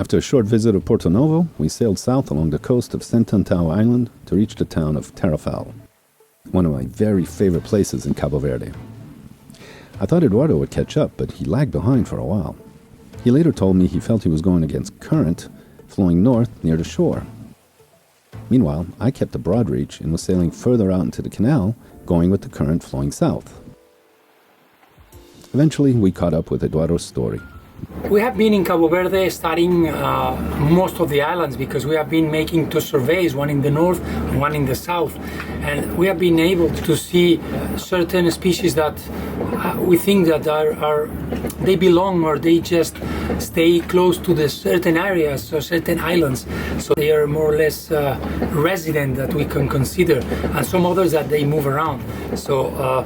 After a short visit of Porto Novo, we sailed south along the coast of Santa Antao Island to reach the town of Tarrafal, one of my very favorite places in Cabo Verde. I thought Eduardo would catch up, but he lagged behind for a while. He later told me he felt he was going against current, flowing north near the shore. Meanwhile, I kept a broad reach and was sailing further out into the canal, going with the current flowing south. Eventually, we caught up with Eduardo's story. We have been in Cabo Verde studying most of the islands because we have been making two surveys, one in the north and one in the south. And we have been able to see certain species that we think that they belong or they just stay close to the certain areas or certain islands. So they are more or less resident that we can consider, and some others that they move around. So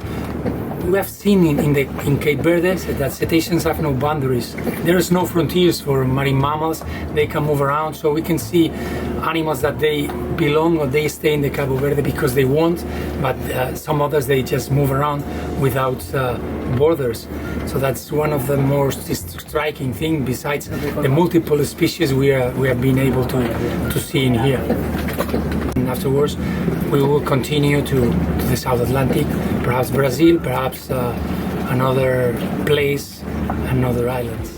we have seen in Cape Verde that cetaceans have no boundaries. There is no frontiers for marine mammals. They can move around, so we can see animals that they belong or they stay in the Cabo Verde because they want, but some others they just move around without borders. So that's one of the most striking things besides the multiple species we have been able to see in here. And afterwards, we will continue to the South Atlantic, perhaps Brazil, perhaps another place, another islands.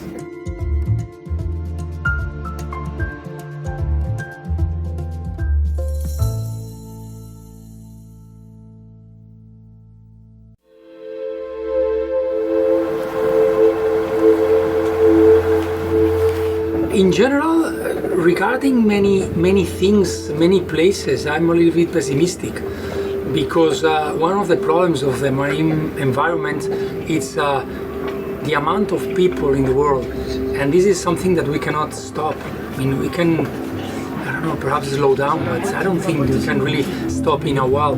In general, regarding many things, many places, I'm a little bit pessimistic because one of the problems of the marine environment is the amount of people in the world, and this is something that we cannot stop. I mean, we can, I don't know, perhaps slow down, but I don't think we can really stop in a while.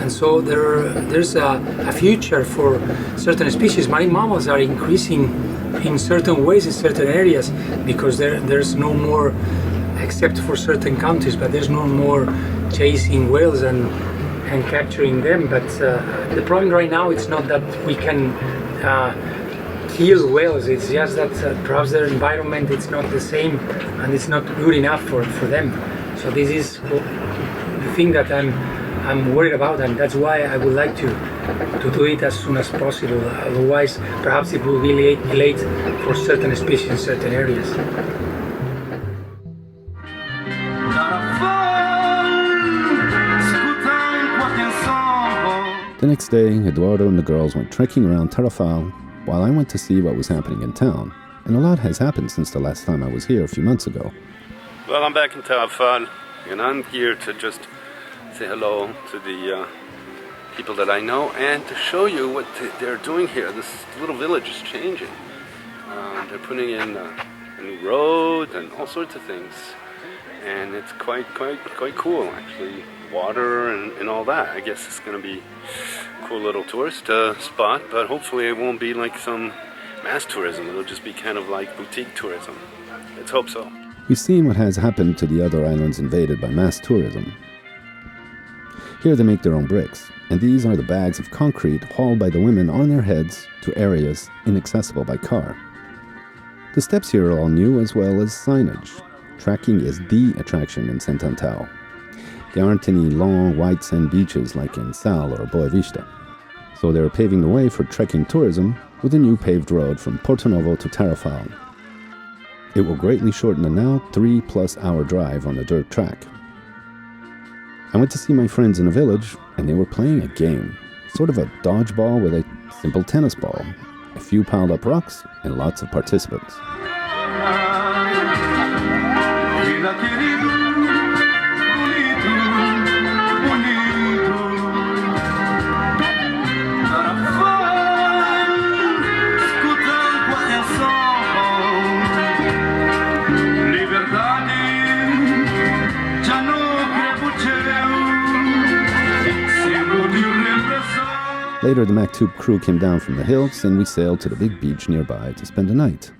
And so there's a future for certain species. Marine mammals are increasing in certain ways in certain areas because there's no more, except for certain countries, but there's no more chasing whales and capturing them. But the problem right now it's not that we can kill whales, it's just that perhaps their environment it's not the same and it's not good enough for them. So this is the thing that I'm worried about, and that's why I would like to do it as soon as possible. Otherwise, perhaps it will be late for certain species in certain areas. The next day, Eduardo and the girls went trekking around Tarrafal while I went to see what was happening in town. And a lot has happened since the last time I was here a few months ago. Well, I'm back in Tarrafal, and I'm here to just say hello to the people that I know and to show you what they're doing here. This little village is changing. They're putting in a new road and all sorts of things, and it's quite cool actually. Water and all that. I guess it's going to be a cool little tourist spot, but hopefully it won't be like some mass tourism. It'll just be kind of like boutique tourism. Let's hope so. We've seen what has happened to the other islands invaded by mass tourism. Here they make their own bricks, and these are the bags of concrete hauled by the women on their heads to areas inaccessible by car. The steps here are all new, as well as signage. Trekking is the attraction in Santa Antao. There aren't any long white sand beaches like in Sal or Boa Vista. So they're paving the way for trekking tourism with a new paved road from Porto Novo to Tarrafal. It will greatly shorten the now 3+ hour drive on the dirt track. I went to see my friends in a village, and they were playing a game, sort of a dodgeball with a simple tennis ball, a few piled up rocks, and lots of participants. Later, the Maktub crew came down from the hills, and we sailed to the big beach nearby to spend the night.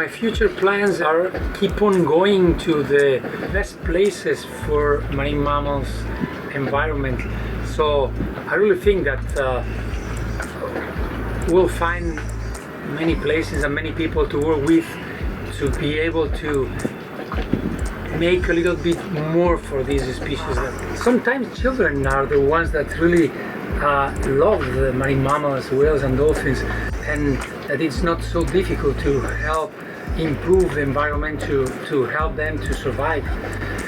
my future plans are keep on going to the best places for marine mammals environment. So I really think that we'll find many places and many people to work with to be able to make a little bit more for these species. Sometimes children are the ones that really love the marine mammals, whales and dolphins, and that it's not so difficult to help improve the environment, to help them to survive.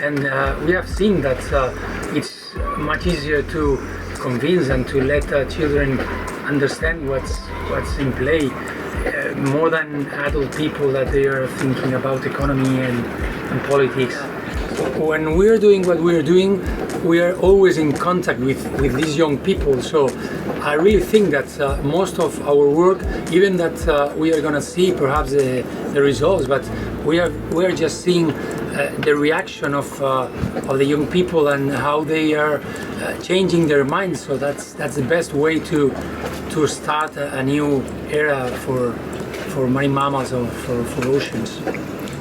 And we have seen that it's much easier to convince and to let children understand what's in play, more than adult people that they are thinking about economy and politics. When we're doing what we're doing, we are always in contact with these young people. So I really think that most of our work, even that we are going to see perhaps the results, but we are just seeing the reaction of the young people and how they are changing their minds. So that's the best way to start a new era for marine mammals or for oceans.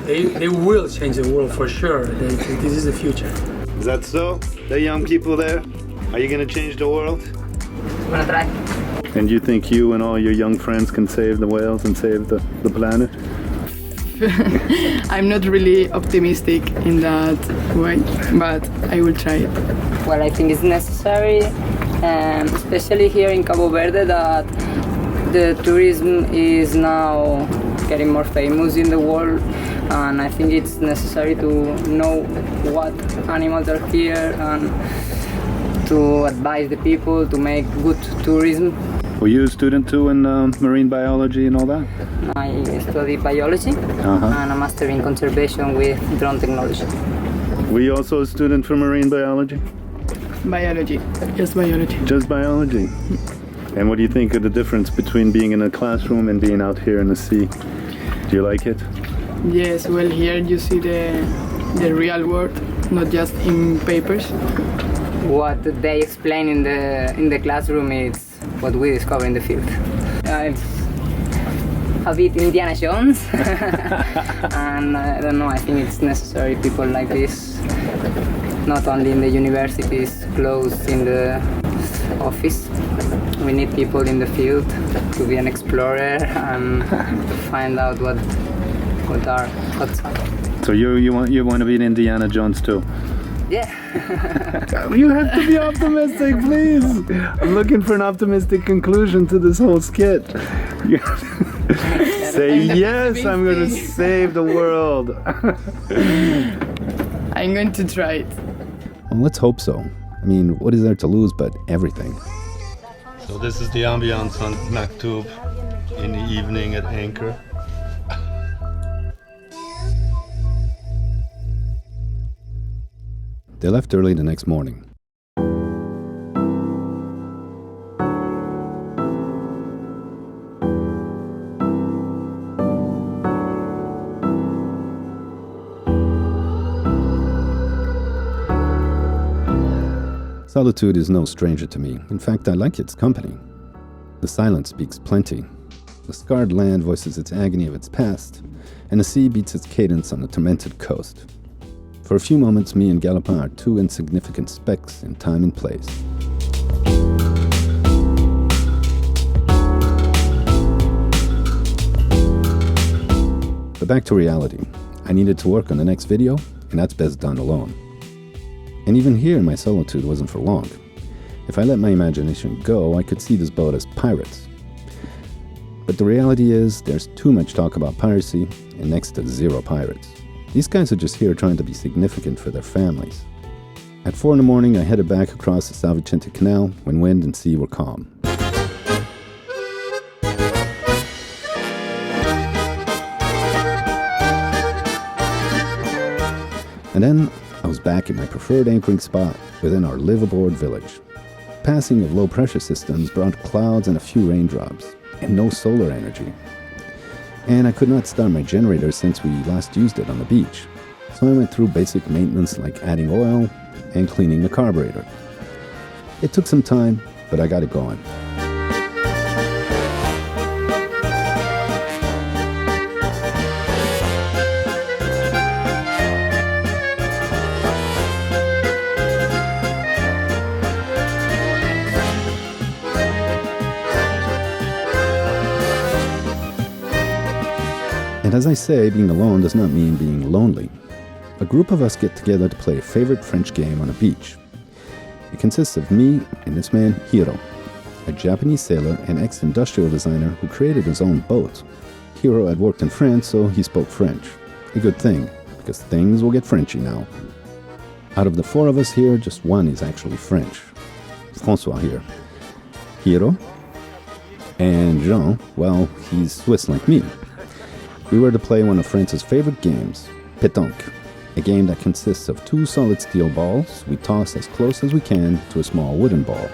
They will change the world for sure. This is the future. Is that so? The young people there? Are you going to change the world? I'm gonna try. And you think you and all your young friends can save the whales and save the planet? I'm not really optimistic in that way, but I will try it. Well, I think it's necessary, especially here in Cabo Verde, that the tourism is now getting more famous in the world, and I think it's necessary to know what animals are here and to advise the people to make good tourism. Were you a student too in marine biology and all that? I study biology and a master in conservation with drone technology. Were you also a student for marine biology? Biology, just biology. Just biology. And what do you think of the difference between being in a classroom and being out here in the sea? Do you like it? Yes, well, here you see the real world, not just in papers. What they explain in the classroom is what we discover in the field. It's a bit Indiana Jones, and I don't know, I think it's necessary people like this, not only in the universities, close in the office. We need people in the field to be an explorer and to find out what's So you want to be an Indiana Jones too? Yeah. You have to be optimistic, please. I'm looking for an optimistic conclusion to this whole skit. Say yes, I'm going to save the world. I'm going to try it. Well, let's hope so. I mean, what is there to lose but everything? So this is the ambience on Maktub in the evening at anchor. They left early the next morning. Solitude is no stranger to me. In fact, I like its company. The silence speaks plenty. The scarred land voices its agony of its past, and the sea beats its cadence on the tormented coast. For a few moments, me and Galopin are two insignificant specks in time and place. But back to reality. I needed to work on the next video, and that's best done alone. And even here, my solitude wasn't for long. If I let my imagination go, I could see this boat as pirates. But the reality is, there's too much talk about piracy, and next to zero pirates. These guys are just here trying to be significant for their families. At 4 a.m, I headed back across the Salvicente Canal when wind and sea were calm. And then I was back in my preferred anchoring spot within our live-aboard village. Passing of low-pressure systems brought clouds and a few raindrops, and no solar energy. And I could not start my generator since we last used it on the beach. So I went through basic maintenance like adding oil and cleaning the carburetor. It took some time, but I got it going. as I say, being alone does not mean being lonely. A group of us get together to play a favorite French game on a beach. It consists of me and this man, Hiro, a Japanese sailor and ex-industrial designer who created his own boat. Hiro had worked in France, so he spoke French. A good thing, because things will get Frenchy now. Out of the four of us here, just one is actually French. François here. Hiro. And Jean, well, he's Swiss like me. We were to play one of France's favorite games, pétanque, a game that consists of two solid steel balls we toss as close as we can to a small wooden ball.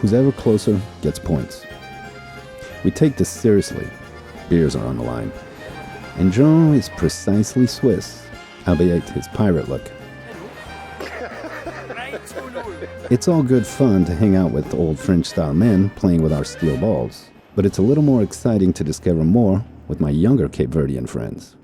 Who's ever closer gets points. We take this seriously. Beers are on the line. And Jean is precisely Swiss, albeit his pirate look. It's all good fun to hang out with old French-style men playing with our steel balls, but it's a little more exciting to discover more with my younger Cape Verdean friends.